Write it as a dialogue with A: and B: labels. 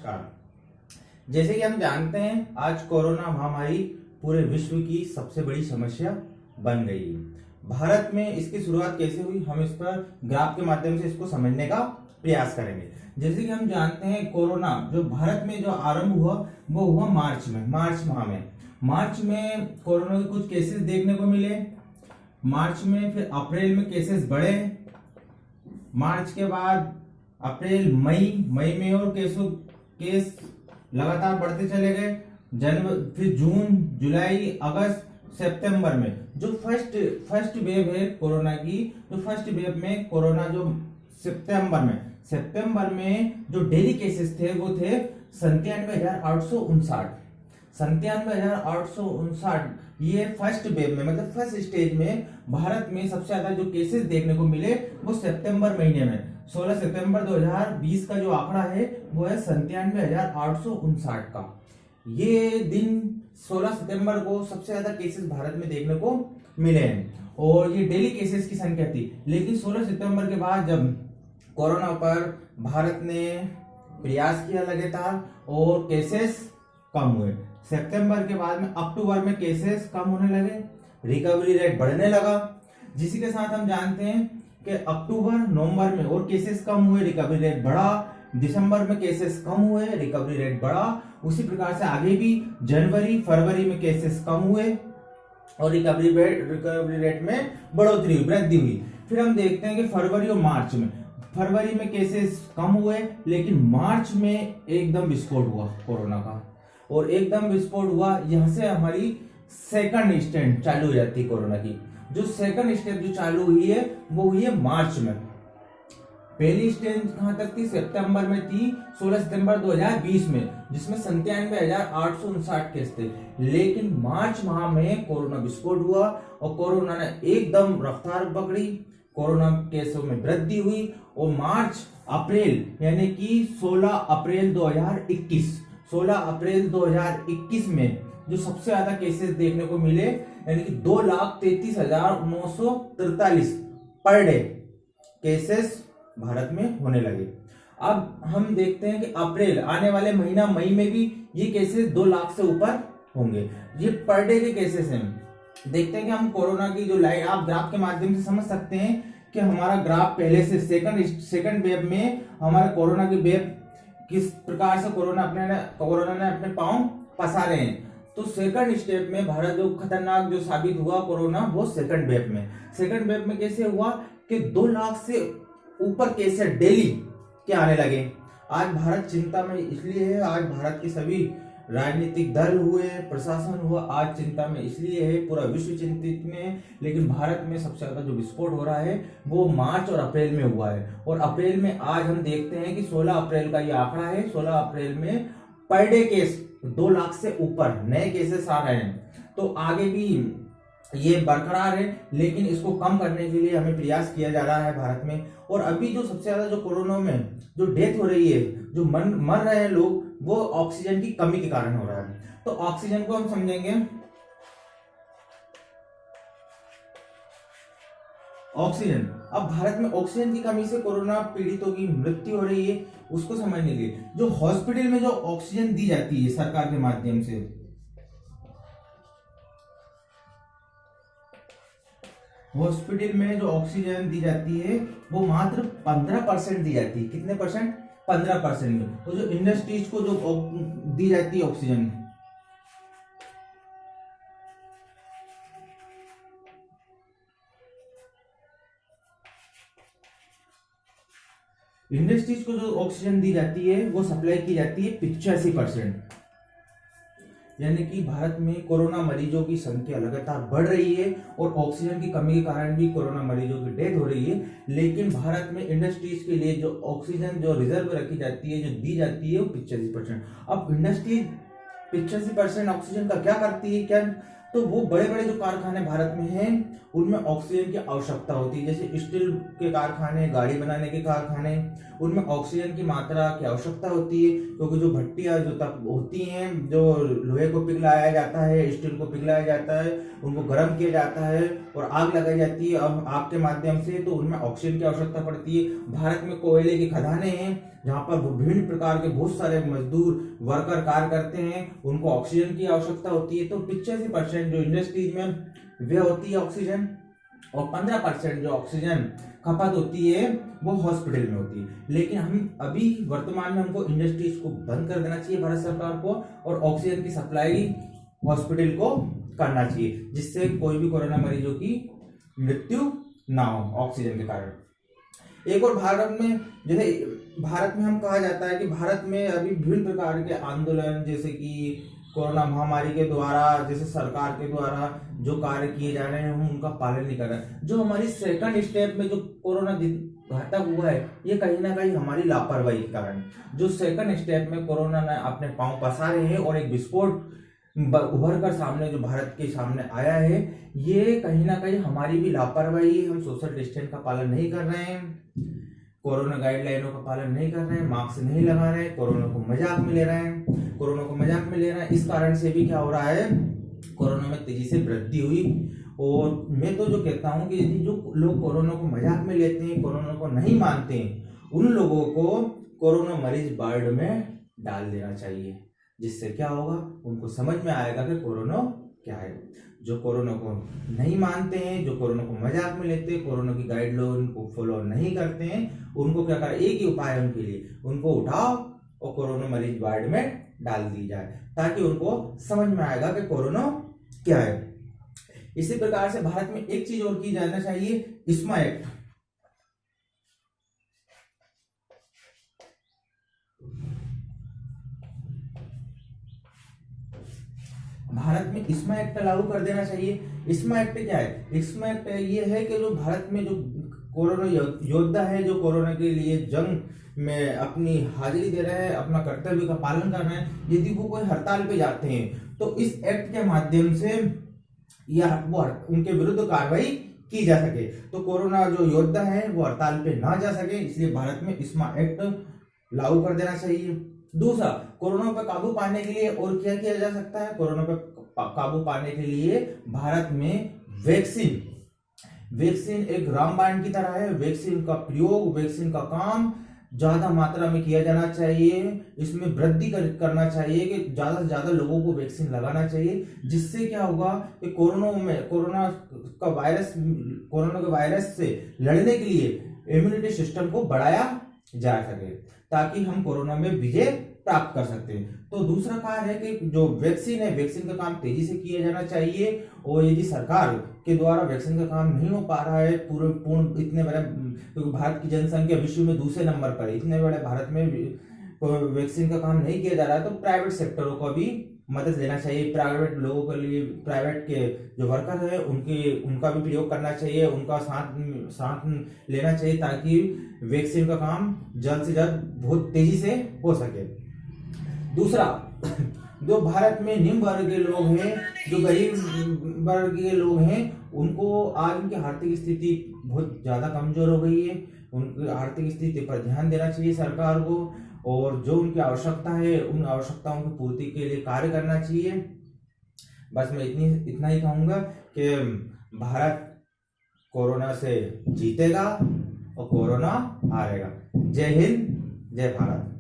A: नमस्कार। जैसे कि हम जानते हैं आज कोरोना महामारी पूरे विश्व की सबसे बड़ी समस्या बन गई है। भारत में इसकी शुरुआत कैसे हुई, हम इस पर ग्राफ के माध्यम से इसको समझने का प्रयास करेंगे। जैसे कि हम जानते हैं कोरोना जो भारत में जो आरंभ हुआ वो हुआ मार्च माह में। मार्च में कोरोना के कुछ केसेस देखने को मिले। मार्च में फिर अप्रैल में केसेस बढ़े। मार्च के बाद अप्रैल मई में और केस लगातार बढ़ते चले गए। जनवरी, फिर जून, जुलाई, अगस्त, सितंबर में जो फर्स्ट वेव है कोरोना की, जो फर्स्ट वेव में कोरोना जो सितंबर में जो डेली केसेस थे वो थे 97,859। ये फर्स्ट वेव में मतलब फर्स्ट स्टेज में भारत में सबसे ज्यादा जो केसेस देखने को मिले वो सितंबर महीने में 16 सितंबर 2020 का जो आंकड़ा है वो है 97,859 का। ये दिन 16 सितंबर को सबसे ज्यादा केसेस भारत में देखने को मिले हैं और ये डेली केसेस की संख्या थी। लेकिन 16 सितंबर के बाद जब कोरोना पर भारत ने प्रयास किया लगातार और केसेस कम हुए। सितंबर के बाद में अक्टूबर में केसेस कम होने लगे, रिकवरी रेट बढ़ने लगा। जिसी के साथ हम जानते हैं कि अक्टूबर नवंबर में और केसेस कम हुए, रिकवरी रेट बढ़ा। दिसंबर में केसेस कम हुए, रिकवरी रेट बढ़ा। उसी प्रकार से आगे भी जनवरी फरवरी में केसेस कम हुए और रिकवरी रेट में वृद्धि हुई। फिर हम देखते हैं कि फरवरी में केसेस कम हुए, लेकिन मार्च में एकदम विस्फोट हुआ कोरोना का और एकदम विस्फोट हुआ। यहां से हमारी सेकंड स्टेज चालू हो जाती है कोरोना की। जो सेकंड स्टेज जो चालू हुई है वो हुई है मार्च में। पहली स्टेज कहां तक थी? सितंबर में थी 16 सितंबर 2020 में, जिसमें 97,859 केस थे। लेकिन मार्च माह में कोरोना विस्फोट हुआ और कोरोना ने एकदम रफ्तार पकड़ी, कोरोना केसों में वृद्धि हुई और मार्च अप्रैल यानी कि 16 अप्रैल 2021 में जो सबसे ज्यादा केसेस देखने को मिले यानी कि 2,33,943 पर डे केसेस भारत में होने लगे। अब हम देखते हैं कि अप्रैल आने वाले महीना मई में भी ये केसेस 2 लाख से ऊपर होंगे। ये पर डे के केसेस हैं। देखते हैं कि हम कोरोना की जो लाइन आप ग्राफ के माध्यम से समझ सकते हैं कि हमारा ग्राफ पहले से सेकंड वेव में हमारा कोरोना की वेव किस प्रकार से कोरोना ने अपने पांव पसारे हैं। तो सेकंड स्टेप में भारत जो खतरनाक जो साबित हुआ कोरोना वो सेकंड वेव में कैसे हुआ कि 2 लाख से ऊपर केसेस डेली के आने लगे। आज भारत चिंता में इसलिए है, आज भारत के सभी राजनीतिक दल हुए, प्रशासन हुआ, आज चिंता में इसलिए है, पूरा विश्व चिंतित में। लेकिन भारत में सबसे ज्यादा जो विस्फोट हो रहा है वो मार्च और अप्रैल में हुआ है और अप्रैल में आज हम देखते हैं कि 16 अप्रैल का ये आंकड़ा है। 16 अप्रैल में पर डे केस 2 लाख से ऊपर नए केसेस आ रहे हैं। तो आगे भी ये बरकरार है, लेकिन इसको कम करने के लिए हमें प्रयास किया जा रहा है भारत में। और अभी जो सबसे ज्यादा जो कोरोना में जो डेथ हो रही है, जो मर रहे हैं लोग, वो ऑक्सीजन की कमी के कारण हो रहा है। तो ऑक्सीजन को हम समझेंगे। ऑक्सीजन, अब भारत में ऑक्सीजन की कमी से कोरोना पीड़ितों की मृत्यु हो रही है, उसको समझने के लिए जो हॉस्पिटल में जो ऑक्सीजन दी जाती है सरकार के माध्यम से, हॉस्पिटल में जो ऑक्सीजन दी जाती है वो मात्र 15% दी जाती है। कितने परसेंट? 15% में। तो जो इंडस्ट्रीज को जो दी जाती है ऑक्सीजन, इंडस्ट्रीज को जो ऑक्सीजन दी जाती है वो सप्लाई की जाती है 85%। यानी कि भारत में कोरोना मरीजों की संख्या लगातार बढ़ रही है और ऑक्सीजन की कमी के कारण भी कोरोना मरीजों की डेथ हो रही है। लेकिन भारत में इंडस्ट्रीज के लिए जो ऑक्सीजन जो रिजर्व रखी जाती है, जो दी जाती है वो 85%। अब इंडस्ट्रीज 85% ऑक्सीजन का क्या करती है? तो वो बड़े बड़े जो कारखाने भारत में हैं उनमें ऑक्सीजन की आवश्यकता होती है। जैसे स्टील के कारखाने, गाड़ी बनाने के कारखाने, उनमें ऑक्सीजन की मात्रा की आवश्यकता होती है, क्योंकि जो भट्टियां जो तक होती हैं, जो लोहे को पिघलाया जाता है, स्टील को पिघलाया जाता है, उनको गर्म किया जाता है और आग लगाई जाती है आग के माध्यम से, तो उनमें ऑक्सीजन की आवश्यकता पड़ती है। भारत में कोयले की खदानें हैं जहाँ पर विभिन्न प्रकार के बहुत सारे मजदूर वर्कर कार्य करते हैं, उनको ऑक्सीजन की आवश्यकता होती है। तो 85% जो इंडस्ट्रीज में वे होती है ऑक्सीजन, और 15% जो ऑक्सीजन खपत होती है वो हॉस्पिटल में होती है। लेकिन हम अभी वर्तमान में हमको इंडस्ट्रीज को बंद कर देना चाहिए भारत सरकार को, और ऑक्सीजन की सप्लाई हॉस्पिटल को करना चाहिए, जिससे कोई भी कोरोना मरीजों की मृत्यु ना हो ऑक्सीजन के कारण। एक और भारत में, जैसे भारत में हम कहा जाता है कि भारत में अभी विभिन्न प्रकार के आंदोलन, जैसे कि कोरोना महामारी के द्वारा, जैसे सरकार के द्वारा जो कार्य किए जा रहे हैं हम उनका पालन नहीं कर रहे हैं। जो हमारी सेकंड स्टेप में जो कोरोना घातक हुआ है, ये कहीं ना कहीं हमारी लापरवाही के कारण, जो सेकंड स्टेप में कोरोना ने अपने पांव पसारे हैं और एक विस्फोट उभर कर सामने जो भारत के सामने आया है, ये कहीं ना कहीं हमारी भी लापरवाही, हम सोशल डिस्टेंस का पालन नहीं कर रहे हैं, कोरोना गाइडलाइनों का पालन नहीं कर रहे हैं, मास्क नहीं लगा रहे हैं, कोरोना को मजाक में ले रहे हैं, कोरोना को मजाक में ले रहे हैं। इस कारण से भी क्या हो रहा है, कोरोना में तेजी से वृद्धि हुई। और मैं तो जो कहता हूं कि यदि जो लोग कोरोना को मजाक में लेते हैं, कोरोना को नहीं मानते हैं, उन लोगों को कोरोना मरीज वार्ड में डाल देना चाहिए, जिससे क्या होगा, उनको समझ में आएगा कि कोरोना क्या है। जो कोरोना को नहीं मानते हैं, जो कोरोना को मजाक में लेते हैं, कोरोना की गाइडलाइन को फॉलो नहीं करते हैं, उनको क्या करें, एक ही उपाय है उनके लिए, उनको उठाओ और कोरोना मरीज वार्ड में डाल दी जाए, ताकि उनको समझ में आएगा कि कोरोना क्या है। इसी प्रकार से भारत में एक चीज और की जाना चाहिए, इस्मा एक्ट। भारत में इस्मा एक्ट लागू कर देना चाहिए। इस्मा एक्ट क्या है? इस्मा एक्ट ये है कि जो भारत में जो कोरोना योद्धा है, जो कोरोना के लिए जंग में अपनी हाजिरी दे रहे हैं, अपना कर्तव्य का पालन कर रहे हैं, यदि वो कोई हड़ताल पे जाते हैं तो इस एक्ट के माध्यम से या वो उनके विरुद्ध कार्रवाई की जा सके, तो कोरोना जो योद्धा है वो हड़ताल पे ना जा सके, इसलिए भारत में इस्मा एक्ट लागू कर देना चाहिए। दूसरा, कोरोना पर काबू पाने के लिए और क्या किया जा सकता है? कोरोना पर काबू पाने के लिए भारत में वैक्सीन एक रामबाण की तरह है। वैक्सीन का प्रयोग, वैक्सीन का काम ज्यादा मात्रा में किया जाना चाहिए, इसमें वृद्धि करना चाहिए कि ज्यादा से ज्यादा लोगों को वैक्सीन लगाना चाहिए, जिससे क्या होगा कि कोरोना के वायरस से लड़ने के लिए इम्यूनिटी सिस्टम को बढ़ाया जा सके, ताकि हम कोरोना में विजय प्राप्त कर सकते हैं। तो दूसरा कार्य है कि जो वैक्सीन है, वैक्सीन का काम तेजी से किया जाना चाहिए, और यदि सरकार के द्वारा वैक्सीन का काम नहीं हो पा रहा है पूर्ण इतने बड़े, क्योंकि भारत की जनसंख्या विश्व में दूसरे नंबर पर है, इतने बड़े भारत में वैक्सीन का काम नहीं किया जा रहा है, तो प्राइवेट सेक्टरों को भी मदद लेना चाहिए। प्राइवेट लोगों के लिए, प्राइवेट के जो वर्कर है उनका भी प्रयोग करना चाहिए, उनका साथ लेना चाहिए, ताकि वैक्सीन का काम जल्द से जल्द बहुत तेजी से हो सके। दूसरा, जो भारत में निम्न वर्ग के लोग हैं, जो गरीब वर्ग के लोग हैं, उनको आज उनकी आर्थिक स्थिति बहुत ज्यादा कमजोर हो गई है, उनकी आर्थिक स्थिति पर ध्यान देना चाहिए सरकार को, और जो उनकी आवश्यकता है उन आवश्यकताओं की पूर्ति के लिए कार्य करना चाहिए। बस मैं इतना ही कहूंगा कि भारत कोरोना से जीतेगा और कोरोना हारेगा। जय हिंद, जय भारत।